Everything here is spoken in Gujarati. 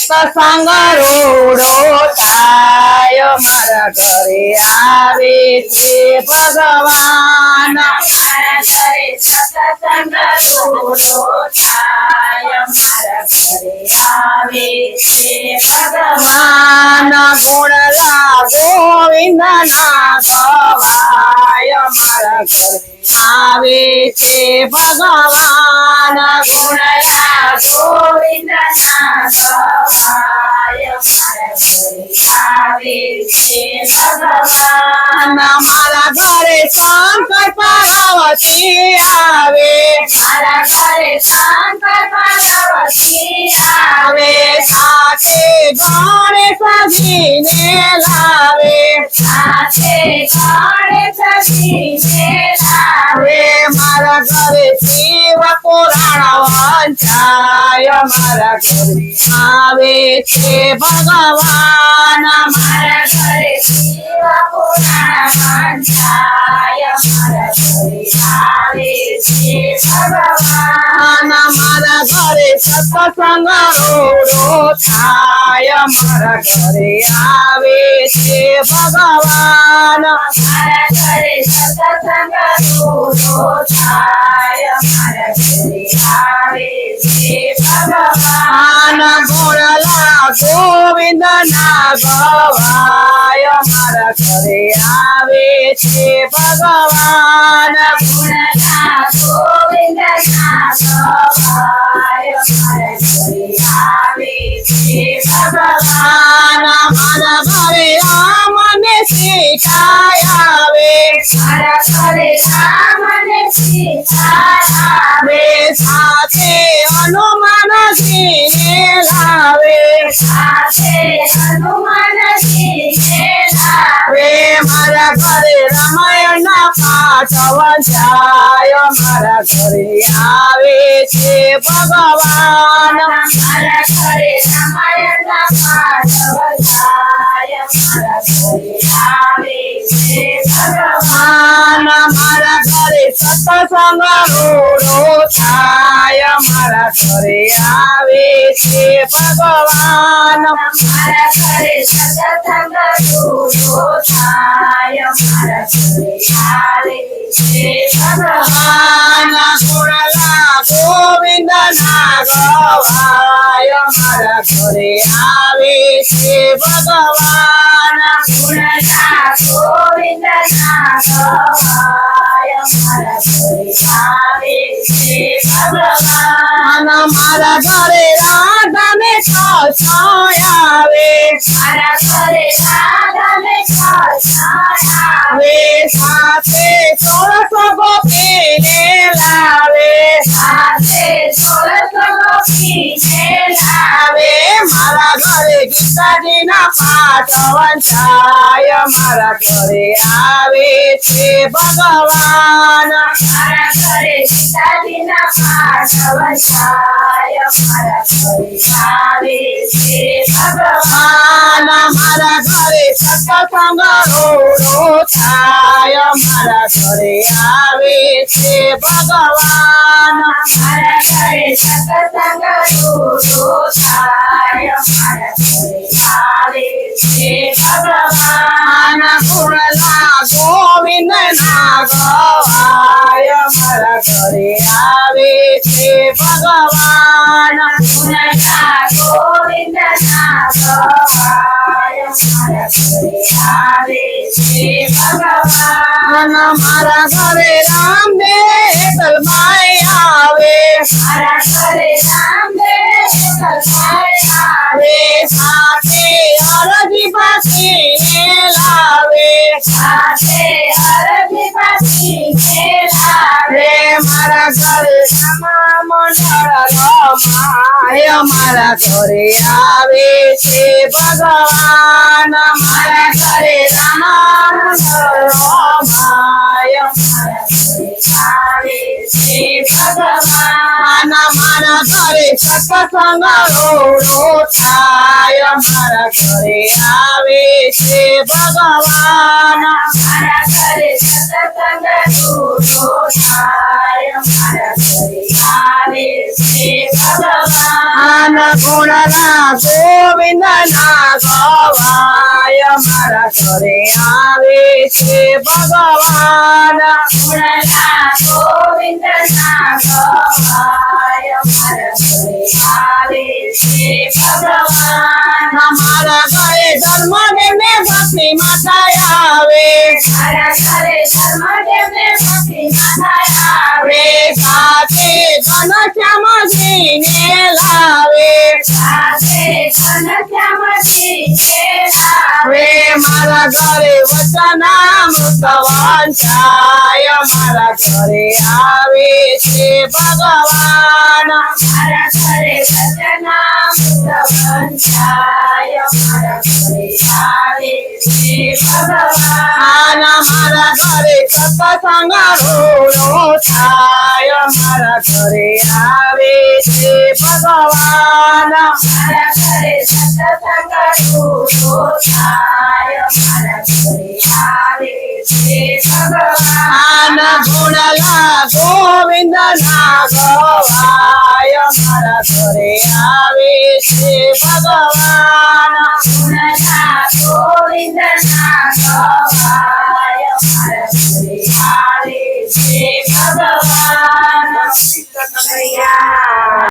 સત્સંગ રોડો થાય મારા ઘરે આવે છે ભગવાન મારા ઘરે સત્સંગ રોડો થાય મારા ઘરે આવે છે ભગવાન ગુણલા ગોવિંદ ના ગવાય મારા ઘરે આવે છે ભગવાન ગુણલા ગોવિંદ ના ગવાય મારા ઘરે આવે છે ભગવાન મારા ઘરે શંકર પાર્વતી આવે મારા ઘરે શંકર પાર્વતી આવે સાથે ગણેશજીને લાવે સાથે ગણેશજીને લાવે મારા ઘરે શિવ પુરાણ વંચાય મારા ઘરે આવે છે ભગવાન મારા ઘરે શિવ પુરાણ વંચાય મારા ઘરે આવે છે ભગવાન મારા ઘરે સત્સંગ રોડો થાય મારા ઘરે આવે છે ભગવાન મારા ઘરે સત્સંગ રોડો થાય મારા ઘરે આવે છે ભગવાન ગુણલા ગોવિંદ ના ગવાય મારા ઘરે આવે છે ભગવાન ગુણલા ગોવિંદ ના ગવાય મારા ઘરે આવે છે ભગવાન મારા ઘરે રામ ને સીતા આવે મારા ઘરે રામ ને સીતા આવે સાથે હનુમાનજીને લાવે સાથે હનુમાનજીને લાવે મારા ઘરે રામાયણ ના પાઠ વંચાય મારા ઘરે આવે છે ભગવાન મારા ઘરે રામાયણ ના પાઠ વંચાય મારા ઘરે આવે છે ભગવાન મારા ઘરે સત્સંગ રોડો થાય મારા ઘરે આવે છે ભગવાન મારા ઘરે સત્સંગ રોડો થાય મારા ઘરે આવે છે ભગવાન ગુણલા ગોવિંદ ના ગવાય મારા ઘરે આવે છે ભગવાન ગુણલા ગોવિંદ ના ગવાય મારા ઘરે આવે છે ભગવાન મારા ઘરે રાધા ને કૃષ્ણ આવે મારા ઘરે રાધા ને કૃષ્ણ આવે સાથે 16 ગોપીને લાવે સાથે 16 ગોપીને લાવે મારા ઘરે ગીતાજી ના પાઠ વંચાય મારા ઘરે આવે છે ભગવાન મારા ઘરે સીતાજી ના પાઠ વંચાય મારા ઘરે આવે છે ભગવાન મારા ઘરે સત્સંગ રોડો થાય મારા ઘરે આવે છે ભગવાન મારા ઘરે સત્સંગ રોડો થાય મારા ઘરે આવે છે ભગવાન ગુણલા ગોવિંદ ના ગવાય મારા ઘરે આવે છે ભગવાન ગુણલા ગોવિંદ ના ગવાય મારા ઘરે આવે છે ભગવાન મારા ઘરે રામદેવ કલમાઈ આવે મારા ઘરે રામદેવ કલમાઈ આવે સાથે અરજી પાસીને લાવે સાથે અરજી પાસીને લાવે મારા ઘરે રામા મંડળ રમાય મારા ઘરે આવે છે ભગવાન મારા ઘરે રામા મંડળ રમાય મારા ઘરે આવે છે ભગવાન મારા ઘરે સત્સંગ રોડો થાય મારા ઘરે આવે છે ભગવાન મારા ઘરે સત્સંગ રોડો થાય મારા ઘરે આવે છે ભગવાન ગુણના ગોવિંદના ગવાય મારા ઘરે આવે છે ભગવાન ગુણના ગોવિંદના ગવાય મારા ઘરે આવે છે ભગવાન મારા ઘરે ધર્મ દેવને ભક્તિ માતા આવે મારા ઘરે ધર્મદેવને ભક્તિ માતા આવે સાથે ઘનશ્યામજીને લાવે સાથે ઘનશ્યામજીને લાવે મારા ઘરે વચનામૃત વંચાય મારા ઘરે આવે છે ભગવાન મારા ઘરે વચનામૃત વંચાય મારા ઘરે આવે છે ભગવાન મારા ઘરે સત્સંગ રોડો થાય મારા ઘરે આવે છે ભગવાન મારા ઘરે સત્સંગ રૂડો થાય મારા ઘરે આવે છે ભગવાન ગુણલા ગોવિંદના ગવાય મારા ઘરે આવે છે ભગવાન ગુણના ગોવિંદના ગવાય